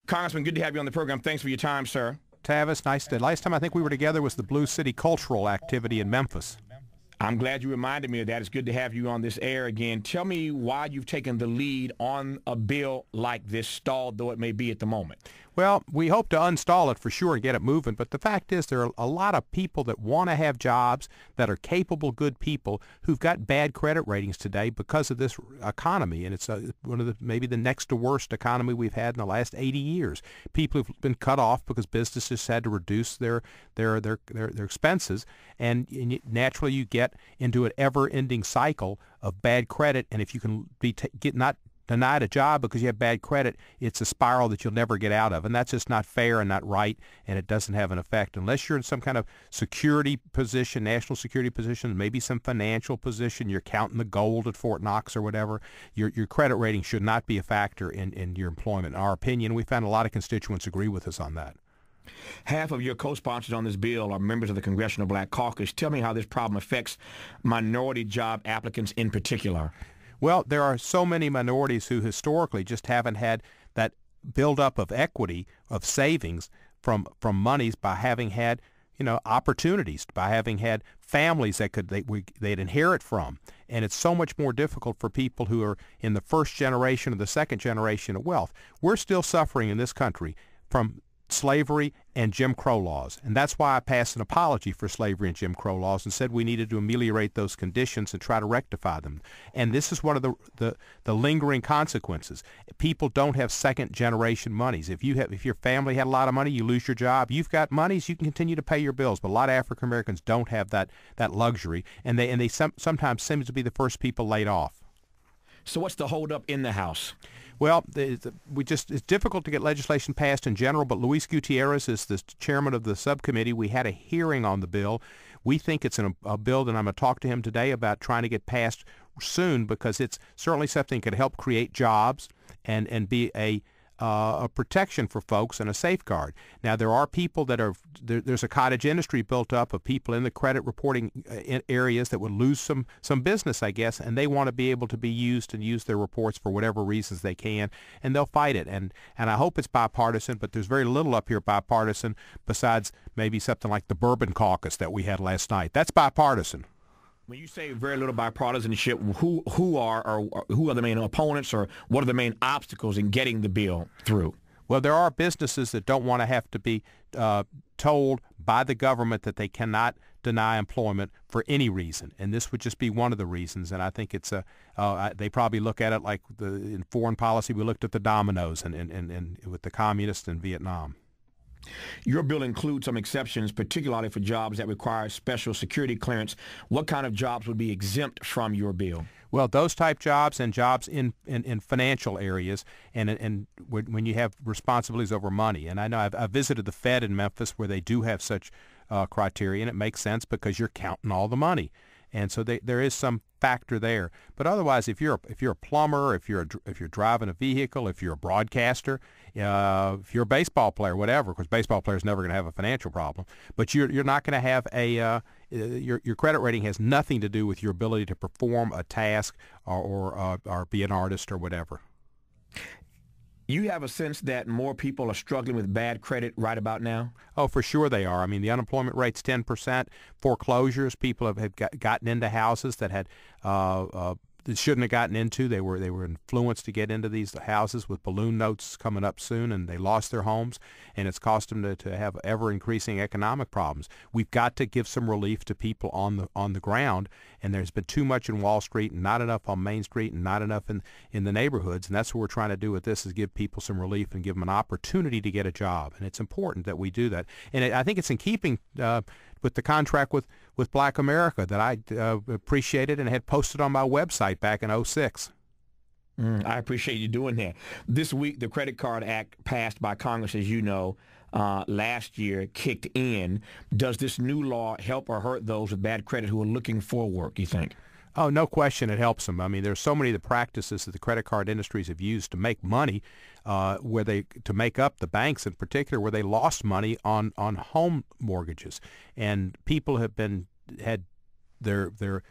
Congressman, good to have you on the program. Thanks for your time, sir. Tavis, nice day. Last time I think we were together was the Blue City Cultural Activity in Memphis. I'm glad you reminded me of that. It's good to have you on this air again. Tell me why you've taken the lead on a bill like this, stalled though it may be at the moment. Well, we hope to uninstall it for sure and get it moving, but the fact is there are a lot of people that want to have jobs, that are capable, good people, who've got bad credit ratings today because of this economy, and it's one of the maybe the next to worst economy we've had in the last 80 years. People have been cut off because businesses had to reduce their expenses, and naturally you get into an ever-ending cycle of bad credit, and if you can get not denied a job because you have bad credit, it's a spiral that you'll never get out of. And that's just not fair and not right, and it doesn't have an effect. Unless you're in some kind of security position, national security position, maybe some financial position, you're counting the gold at Fort Knox or whatever, your credit rating should not be a factor in your employment. In our opinion, we found a lot of constituents agree with us on that. Half of your co-sponsors on this bill are members of the Congressional Black Caucus. Tell me how this problem affects minority job applicants in particular. Well, there are so many minorities who historically just haven't had that buildup of equity, of savings from monies by having had, opportunities, by having had families that they'd inherit from. And it's so much more difficult for people who are in the first generation or the second generation of wealth. We're still suffering in this country from slavery and Jim Crow laws. And that's why I passed an apology for slavery and Jim Crow laws and said we needed to ameliorate those conditions and try to rectify them. And this is one of the lingering consequences. People don't have second-generation monies. If your family had a lot of money, you lose your job, you've got monies, you can continue to pay your bills. But a lot of African Americans don't have that luxury, and they sometimes seem to be the first people laid off. So what's the holdup in the House? Well, it's difficult to get legislation passed in general, but Luis Gutierrez is the chairman of the subcommittee. We had a hearing on the bill. We think it's a bill, and I'm going to talk to him today about trying to get passed soon because it's certainly something that could help create jobs and be a protection for folks and a safeguard. Now, there are people there's a cottage industry built up of people in the credit reporting areas that would lose some business, I guess, and they want to be able to be used and use their reports for whatever reasons they can, and they'll fight it. And I hope it's bipartisan, but there's very little up here bipartisan besides maybe something like the Bourbon Caucus that we had last night. That's bipartisan. When you say very little bipartisanship, who are the main opponents, or what are the main obstacles in getting the bill through? Well, there are businesses that don't want to have to be told by the government that they cannot deny employment for any reason, and this would just be one of the reasons. And I think it's they probably look at it like in foreign policy we looked at the dominoes and with the communists in Vietnam. Your bill includes some exceptions, particularly for jobs that require special security clearance. What kind of jobs would be exempt from your bill? Well, those type jobs and jobs in financial areas and when you have responsibilities over money. And I know I've visited the Fed in Memphis where they do have such criteria, and it makes sense because you're counting all the money. And so there is some factor there. But otherwise, if you're a plumber, if you're driving a vehicle, if you're a broadcaster, if you're a baseball player, whatever, because baseball player's never going to have a financial problem. But you're not going to have your credit rating has nothing to do with your ability to perform a task or be an artist or whatever. You have a sense that more people are struggling with bad credit right about now? Oh, for sure they are. I mean, the unemployment rate's 10%. Foreclosures, people have gotten into houses that had that shouldn't have gotten into. They were influenced to get into these houses with balloon notes coming up soon, and they lost their homes, and it's cost them to have ever-increasing economic problems. We've got to give some relief to people on the ground, and there's been too much in Wall Street and not enough on Main Street and not enough in the neighborhoods, and that's what we're trying to do with this is give people some relief and give them an opportunity to get a job, and it's important that we do that. And I think it's in keeping with the contract with Black America that I appreciated and had posted on my website back in 2006. I appreciate you doing that. This week, the Credit Card Act passed by Congress, as you know, last year kicked in. Does this new law help or hurt those with bad credit who are looking for work, you think? Oh, no question it helps them. I mean, there's so many of the practices that the credit card industries have used to make money, to make up the banks in particular, where they lost money on home mortgages. And people have had their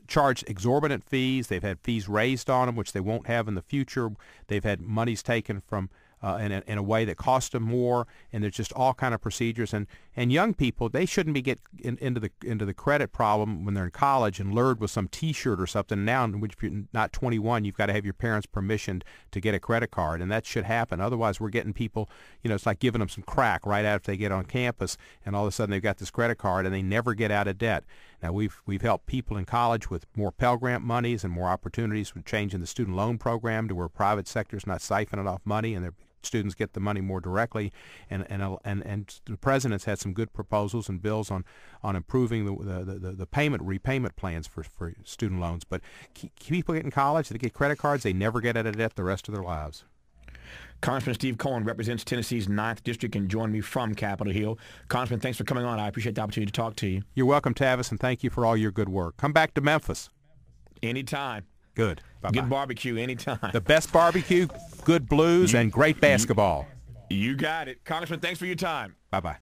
charged exorbitant fees. They've had fees raised on them, which they won't have in the future. They've had monies taken from in a way that costs them more, and there's just all kind of procedures. And young people, they shouldn't be into the credit problem when they're in college and lured with some T-shirt or something. Now, if you're not 21, you've got to have your parents' permission to get a credit card, and that should happen. Otherwise, we're getting people, it's like giving them some crack right after they get on campus, and all of a sudden they've got this credit card and they never get out of debt. Now, we've helped people in college with more Pell Grant monies and more opportunities with changing the student loan program to where private sector's not siphoning off money and their students get the money more directly. And the president's had some good proposals and bills on improving the repayment plans for student loans. But people get in college, they get credit cards, they never get out of debt the rest of their lives. Congressman Steve Cohen represents Tennessee's 9th District and joined me from Capitol Hill. Congressman, thanks for coming on. I appreciate the opportunity to talk to you. You're welcome, Tavis, and thank you for all your good work. Come back to Memphis. Anytime. Good. Bye-bye. Good barbecue anytime. The best barbecue, good blues, and great basketball. You got it. Congressman, thanks for your time. Bye-bye.